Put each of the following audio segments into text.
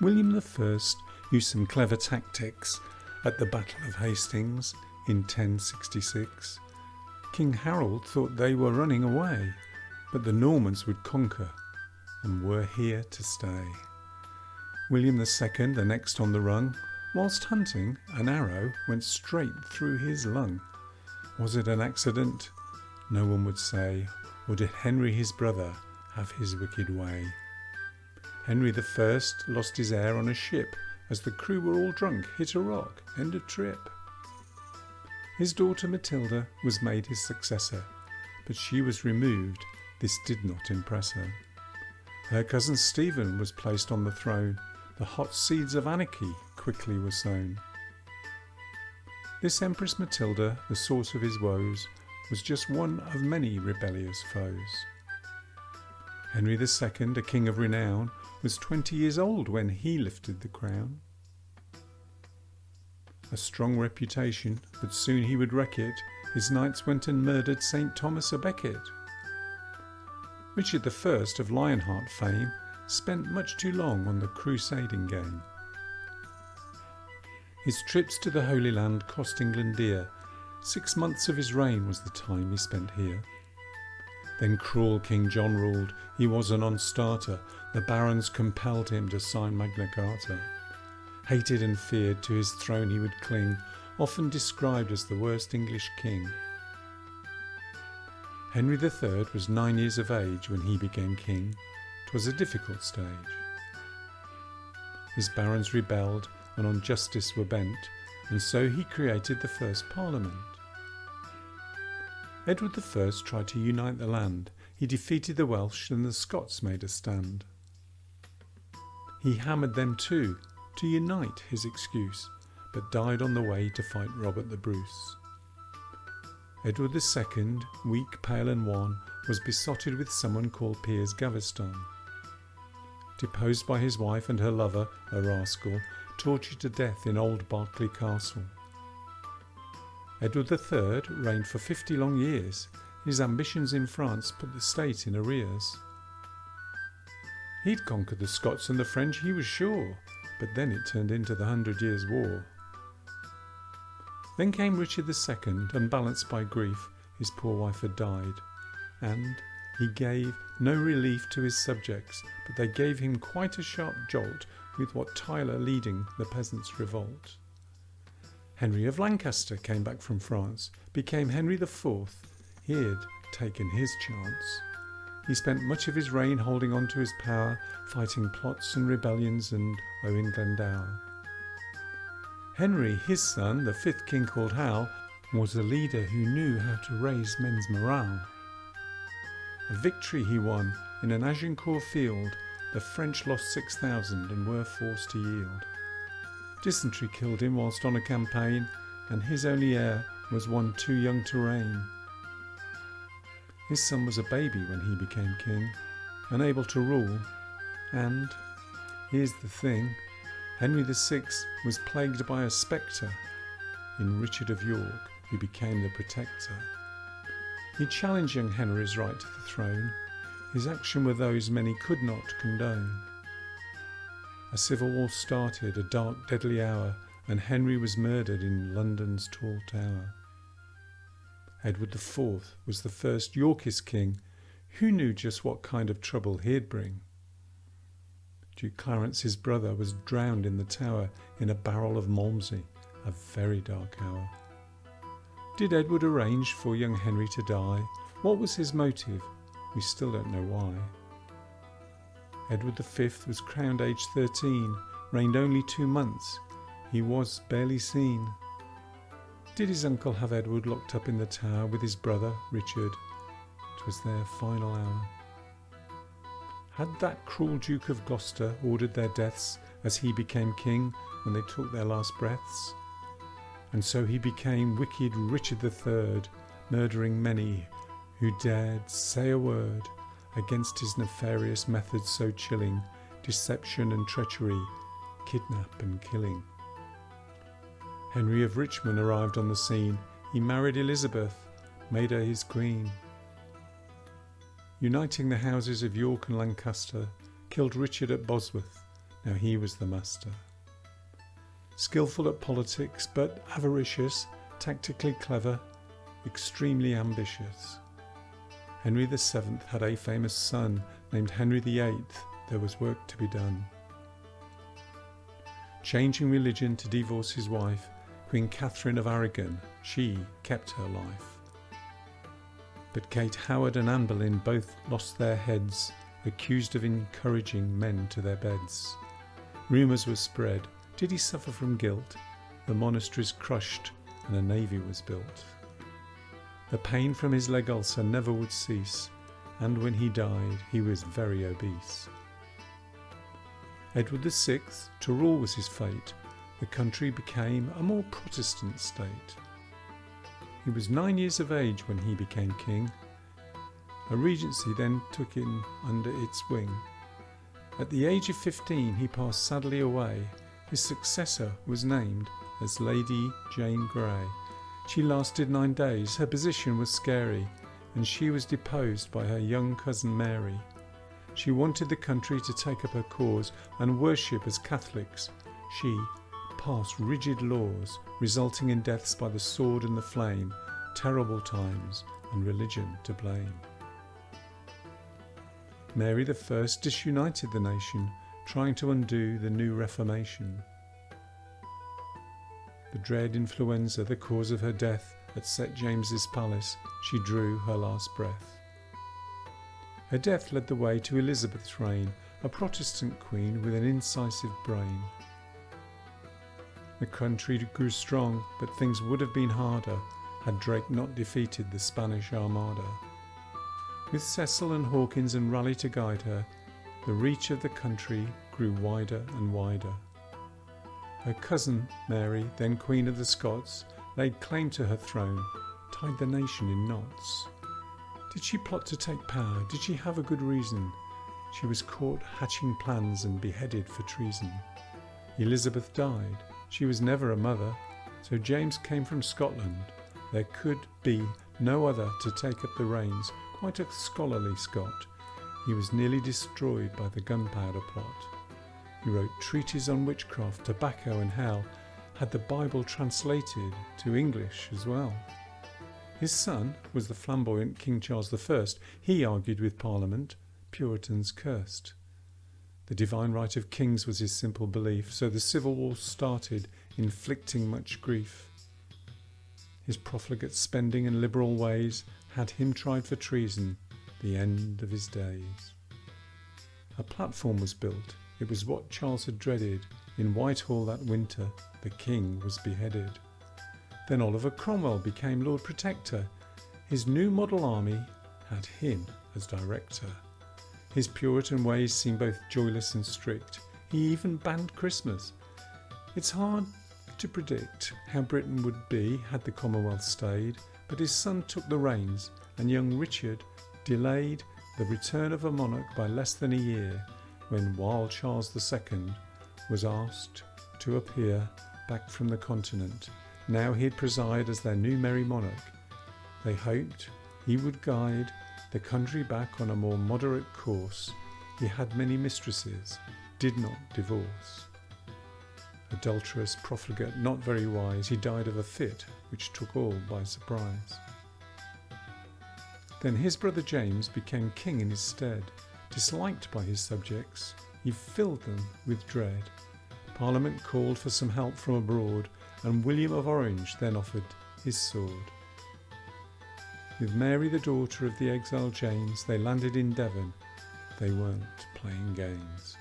William I used some clever tactics at the Battle of Hastings in 1066. King Harold thought they were running away, but the Normans would conquer and were here to stay. William II, the next on the rung, whilst hunting, an arrow went straight through his lung. Was it an accident? No one would say. Or did Henry, his brother, have his wicked way? Henry I lost his heir on a ship as the crew were all drunk, hit a rock, end of trip. His daughter Matilda was made his successor, but she was removed. This did not impress her. Her cousin Stephen was placed on the throne. The hot seeds of anarchy quickly were sown. This Empress Matilda, the source of his woes, was just one of many rebellious foes. Henry II, a king of renown, was 20 years old when he lifted the crown. A strong reputation, but soon he would wreck it. His knights went and murdered St. Thomas a Becket. Richard I of Lionheart fame spent much too long on the crusading game. His trips to the Holy Land cost England dear. 6 months of his reign was the time he spent here. Then cruel King John ruled. He was a non-starter. The barons compelled him to sign Magna Carta. Hated and feared, to his throne he would cling, often described as the worst English king. Henry III was 9 years of age when he became king. 'Twas a difficult stage. His barons rebelled and on justice were bent, and so he created the first parliament. Edward I tried to unite the land. He defeated the Welsh and the Scots made a stand. He hammered them too, to unite his excuse, but died on the way to fight Robert the Bruce. Edward II, weak, pale and wan, was besotted with someone called Piers Gaveston. Deposed by his wife and her lover, a rascal, tortured to death in old Berkeley Castle. Edward III reigned for 50 long years. His ambitions in France put the state in arrears. He'd conquered the Scots and the French, he was sure, but then it turned into the 100 Years' War. Then came Richard II, unbalanced by grief. His poor wife had died, and he gave no relief to his subjects, but they gave him quite a sharp jolt with Wat Tyler leading the peasants' revolt. Henry of Lancaster came back from France, became Henry IV. He had taken his chance. He spent much of his reign holding on to his power, fighting plots and rebellions and Owen Glendower. Henry, his son, the 5th king called Hal, was a leader who knew how to raise men's morale. A victory he won in an Agincourt field. The French lost 6,000 and were forced to yield. Dysentery killed him whilst on a campaign, and his only heir was one too young to reign. His son was a baby when he became king, unable to rule, and, here's the thing, Henry VI was plagued by a spectre in Richard of York, who became the protector. He challenged young Henry's right to the throne. His actions were those many could not condone. A civil war started, a dark, deadly hour, and Henry was murdered in London's tall tower. Edward IV was the first Yorkist king, who knew just what kind of trouble he'd bring. Duke Clarence, his brother, was drowned in the tower in a barrel of Malmsey, a very dark hour. Did Edward arrange for young Henry to die? What was his motive? We still don't know why. Edward V was crowned aged 13, reigned only 2 months. He was barely seen. Did his uncle have Edward locked up in the tower with his brother, Richard? 'Twas their final hour. Had that cruel Duke of Gloucester ordered their deaths as he became king when they took their last breaths? And so he became wicked Richard III, murdering many who dared say a word against his nefarious methods so chilling, deception and treachery, kidnap and killing. Henry of Richmond arrived on the scene. He married Elizabeth, made her his queen. Uniting the houses of York and Lancaster, killed Richard at Bosworth, Now he was the master. Skillful at politics, but avaricious, tactically clever, extremely ambitious. Henry VII had a famous son named Henry VIII. There was work to be done. Changing religion to divorce his wife, Queen Catherine of Aragon, she kept her life. But Kate Howard and Anne Boleyn both lost their heads, accused of encouraging men to their beds. Rumours were spread. Did he suffer from guilt? The monasteries crushed and a navy was built. The pain from his leg ulcer never would cease, and when he died he was very obese. Edward VI, to rule was his fate. The country became a more Protestant state. He was 9 years of age when he became king. A regency then took him under its wing. At the age of 15 he passed sadly away. His successor was named as Lady Jane Grey. She lasted 9 days. Her position was scary, and she was deposed by her young cousin Mary. She wanted the country to take up her cause and worship as Catholics. She passed rigid laws, resulting in deaths by the sword and the flame, terrible times, and religion to blame. Mary I disunited the nation, trying to undo the new Reformation. The dread influenza, the cause of her death, at St. James's Palace, she drew her last breath. Her death led the way to Elizabeth's reign, a Protestant queen with an incisive brain. The country grew strong, but things would have been harder had Drake not defeated the Spanish Armada. With Cecil and Hawkins and Raleigh to guide her, the reach of the country grew wider and wider. Her cousin Mary, then Queen of the Scots, laid claim to her throne, tied the nation in knots. Did she plot to take power? Did she have a good reason? She was caught hatching plans and beheaded for treason. Elizabeth died. She was never a mother, so James came from Scotland. There could be no other to take up the reins, quite a scholarly Scot. He was nearly destroyed by the gunpowder plot. He wrote treatises on witchcraft, tobacco and hell, had the Bible translated to English as well. His son was the flamboyant King Charles I. He argued with Parliament, Puritans cursed. The divine right of kings was his simple belief, so the civil war started, inflicting much grief. His profligate spending and liberal ways had him tried for treason, the end of his days. A platform was built. It was what Charles had dreaded. In Whitehall that winter, the king was beheaded. Then Oliver Cromwell became Lord Protector. His new model army had him as director. His Puritan ways seemed both joyless and strict. He even banned Christmas. It's hard to predict how Britain would be had the Commonwealth stayed, but his son took the reins, and young Richard delayed the return of a monarch by less than a year, when Wild Charles II was asked to appear back from the continent. Now he'd preside as their new merry monarch. They hoped he would guide the country back on a more moderate course. He had many mistresses, did not divorce. Adulterous, profligate, not very wise, he died of a fit which took all by surprise. Then his brother James became king in his stead. Disliked by his subjects, he filled them with dread. Parliament called for some help from abroad, and William of Orange then offered his sword. With Mary, the daughter of the exiled James, they landed in Devon. They weren't playing games.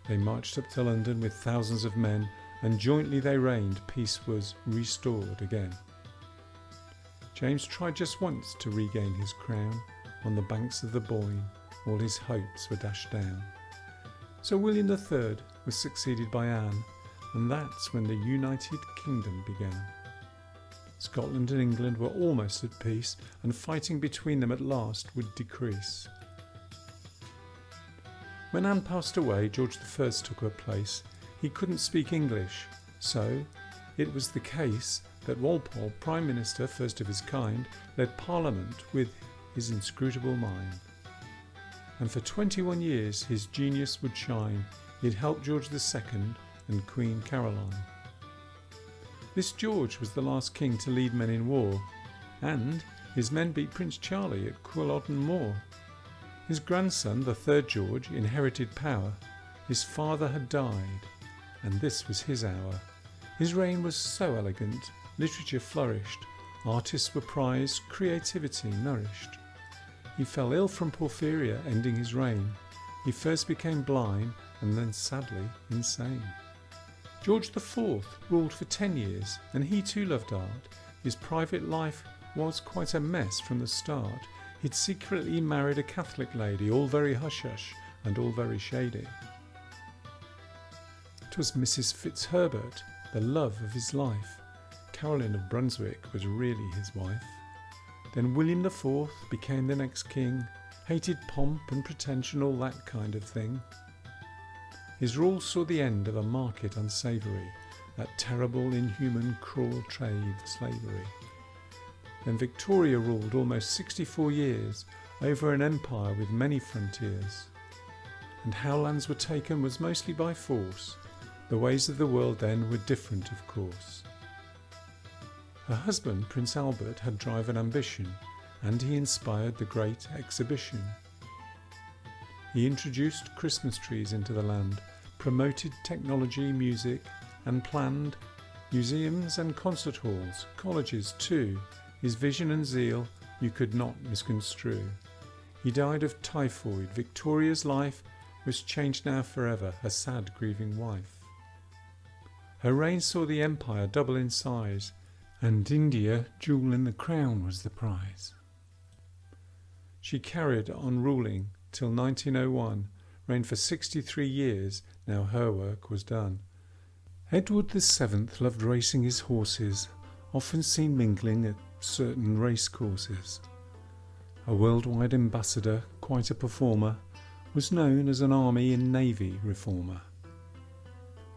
They marched up to London with thousands of men, and jointly they reigned. Peace was restored again. James tried just once to regain his crown. On the banks of the Boyne, all his hopes were dashed down. So William III was succeeded by Anne, and that's when the United Kingdom began. Scotland and England were almost at peace, and fighting between them at last would decrease. When Anne passed away, George I took her place. He couldn't speak English, so it was the case that Walpole, Prime Minister, first of his kind, led Parliament with his inscrutable mind. And for 21 years his genius would shine. he had helped George II and Queen Caroline. This George was the last king to lead men in war, and his men beat Prince Charlie at Culloden Moor. His grandson, the third George, inherited power. His father had died, and this was his hour. His reign was so elegant, literature flourished, artists were prized, creativity nourished. He fell ill from porphyria, ending his reign. He first became blind, and then sadly insane. George IV ruled for 10 years, and he too loved art. His private life was quite a mess from the start. He'd secretly married a Catholic lady, all very hush-hush and all very shady. 'Twas Mrs. Fitzherbert, the love of his life. Caroline of Brunswick was really his wife. Then William IV became the next king, hated pomp and pretension, all that kind of thing. His rule saw the end of a market unsavoury, that terrible, inhuman, cruel trade, slavery. Then Victoria ruled almost 64 years over an empire with many frontiers. And how lands were taken was mostly by force. The ways of the world then were different, of course. Her husband, Prince Albert, had drive and ambition, and he inspired the Great Exhibition. He introduced Christmas trees into the land, promoted technology, music, and planned museums and concert halls, colleges too. His vision and zeal you could not misconstrue. He died of typhoid. Victoria's life was changed now forever, a sad grieving wife. Her reign saw the empire double in size, and India, jewel in the crown, was the prize. She carried on ruling till 1901, reigned for 63 years, now her work was done. Edward VII loved racing his horses, often seen mingling at certain race courses. A worldwide ambassador, quite a performer, was known as an army and navy reformer.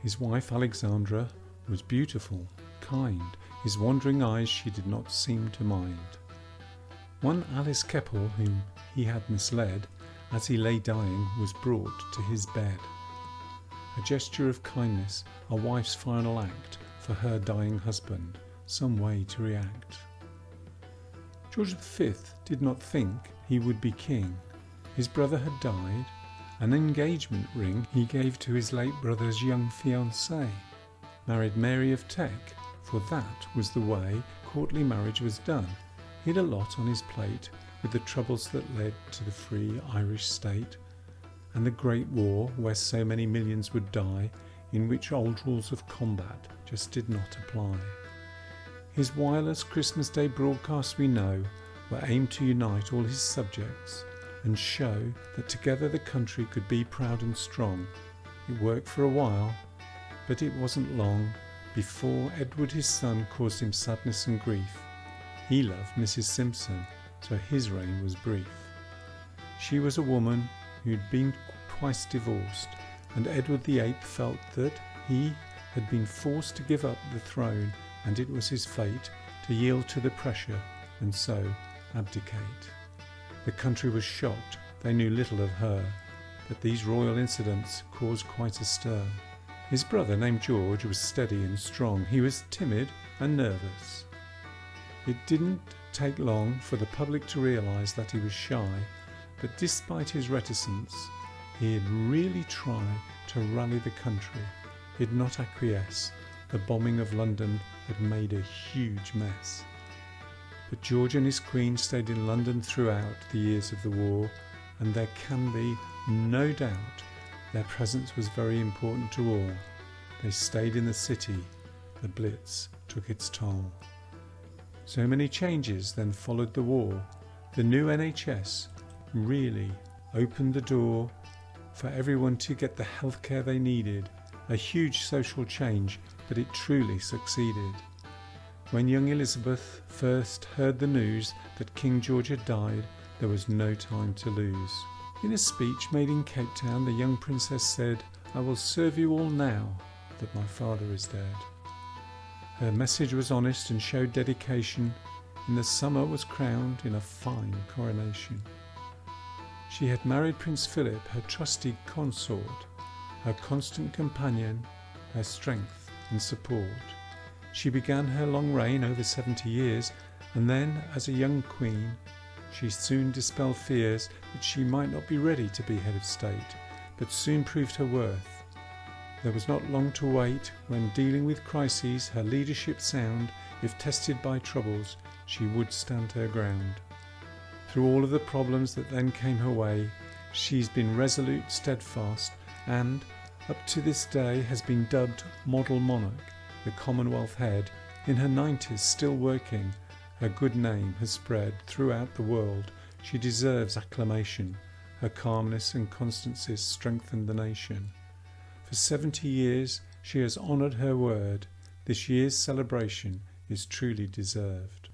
His wife Alexandra was beautiful, kind, his wandering eyes she did not seem to mind. One Alice Keppel, whom he had misled, as he lay dying, was brought to his bed. A gesture of kindness, a wife's final act for her dying husband, some way to react. George V did not think he would be king. His brother had died. An engagement ring he gave to his late brother's young fiancée. Married Mary of Teck, for that was the way courtly marriage was done. He'd a lot on his plate with the troubles that led to the free Irish state and the Great War, where so many millions would die, in which old rules of combat just did not apply. His wireless Christmas Day broadcasts, we know, were aimed to unite all his subjects and show that together the country could be proud and strong. It worked for a while, but it wasn't long before Edward his son caused him sadness and grief. He loved Mrs. Simpson, so his reign was brief. She was a woman who'd been twice divorced, and Edward VIII felt that he had been forced to give up the throne, and it was his fate to yield to the pressure and so abdicate. The country was shocked, they knew little of her, but these royal incidents caused quite a stir. His brother, named George, was steady and strong. He was timid and nervous. It didn't take long for the public to realise that he was shy, but despite his reticence, he had really tried to rally the country. He'd not acquiesce. The bombing of London had made a huge mess. But George and his queen stayed in London throughout the years of the war, and there can be no doubt their presence was very important to all. They stayed in the city. The Blitz took its toll. So many changes then followed the war. The new NHS really opened the door for everyone to get the healthcare they needed. A huge social change, but it truly succeeded. When young Elizabeth first heard the news that King George had died, there was no time to lose. In a speech made in Cape Town, the young princess said, "I will serve you all now that my father is dead." Her message was honest and showed dedication. In the summer was crowned in a fine coronation. She had married Prince Philip, her trusty consort. her constant companion, her strength and support. She began her long reign over 70 years, and then, as a young queen, she soon dispelled fears that she might not be ready to be head of state, but soon proved her worth. There was not long to wait when, dealing with crises, her leadership sound, if tested by troubles, she would stand her ground. Through all of the problems that then came her way, she's been resolute, steadfast, and, up to this day, has been dubbed Model Monarch, the Commonwealth head. In her 90s, still working, her good name has spread throughout the world. She deserves acclamation. Her calmness and constancy strengthened the nation. For 70 years, she has honoured her word. This year's celebration is truly deserved.